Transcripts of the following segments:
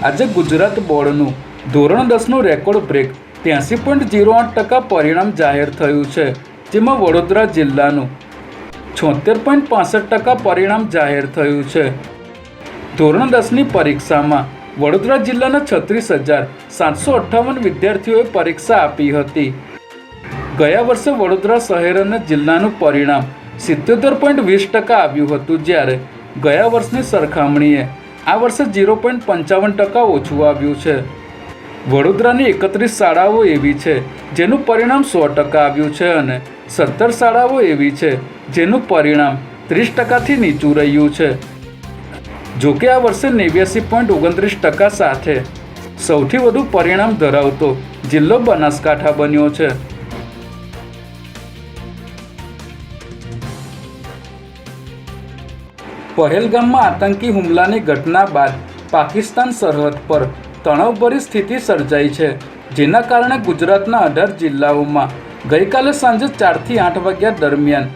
આજે ગુજરાત બોર્ડનું ધોરણ 10નું રેકોર્ડ બ્રેક 83.08% પરિણામ જાહેર થયું છે, જેમાં વડોદરા જિલ્લાનું 76.65% પરિણામ જાહેર થયું છે. ધોરણ 10ની પરીક્ષામાં વડોદરા જિલ્લાના 36,758 વિદ્યાર્થીઓએ પરીક્ષા આપી હતી. ગયા વર્ષે વડોદરા શહેર અને જિલ્લાનું પરિણામ 77.20% આવ્યું હતું, જ્યારે ગયા વર્ષની સરખામણીએ આ વર્ષે 0.55% ઓછું આવ્યું છે. વડોદરાની 31 શાળાઓ એવી છે જેનું પરિણામ 100% આવ્યું છે અને 17 શાળાઓ એવી છે જેનું પરિણામ 30%થી નીચું રહ્યું છે. જોકે આ વર્ષે 89.29% સાથે સૌથી વધુ પરિણામ ધરાવતો જિલ્લો બનાસકાંઠા બન્યો છે. પહેલગામમાં આતંકી હુમલાની ઘટના બાદ પાકિસ્તાન સરહદ પર તણાવભરી સ્થિતિ સર્જાઈ છે, જેના કારણે ગુજરાતના 18 જિલ્લાઓમાં ગઈકાલે સાંજે 4થી 8 વાગ્યા દરમિયાન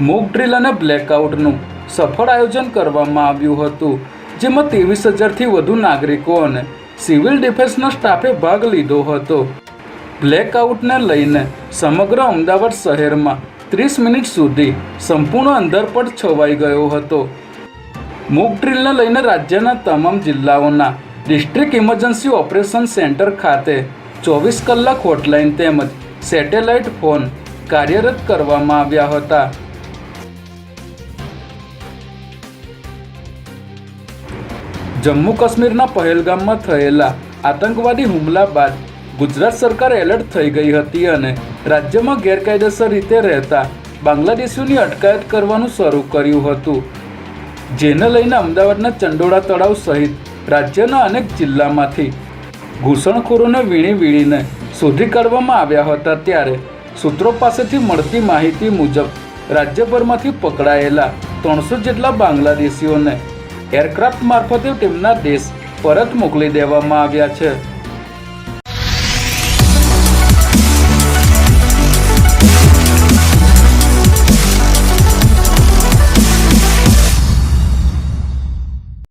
મોક ડ્રીલ અને બ્લેકઆઉટનું સફળ આયોજન કરવામાં આવ્યું હતું, જેમાં 23,000થી વધુ નાગરિકો અને સિવિલ ડિફેન્સના સ્ટાફે ભાગ લીધો હતો. બ્લેકઆઉટને લઈને સમગ્ર અમદાવાદ શહેરમાં 30 મિનિટ સુધી સંપૂર્ણ અંધારપટ છવાઈ ગયો હતો. મોક ડ્રીલને લઈને રાજ્યના તમામ જિલ્લાઓના ડિસ્ટ્રિક્ટ ઇમરજન્સી ઓપરેશન સેન્ટર ખાતે 24 કલાક હોટલાઇન તેમજ સેટેલાઇટ ફોન કાર્યરત કરવામાં આવ્યા હતા. જમ્મુ કાશ્મીરના પહેલગામમાં થયેલા આતંકવાદી હુમલા બાદ ગુજરાત સરકાર એલર્ટ થઈ ગઈ હતી અને રાજ્યમાં ગેરકાયદેસર રીતે રહેતા બાંગ્લાદેશીઓની અટકાયત કરવાનું શરૂ કર્યું હતું, જેને લઈને અમદાવાદના ચંડોળા તળાવ સહિત રાજ્યના અનેક જિલ્લામાંથી ઘૂસણખોરોને વીણીને શોધી કાઢવામાં આવ્યા હતા. ત્યારે સૂત્રો પાસેથી મળતી માહિતી મુજબ રાજ્યભરમાંથી પકડાયેલા 300 જેટલા બાંગ્લાદેશીઓને એરક્રાફ્ટ મારફતે તેમના દેશ પરત મોકલી દેવામાં આવ્યા છે.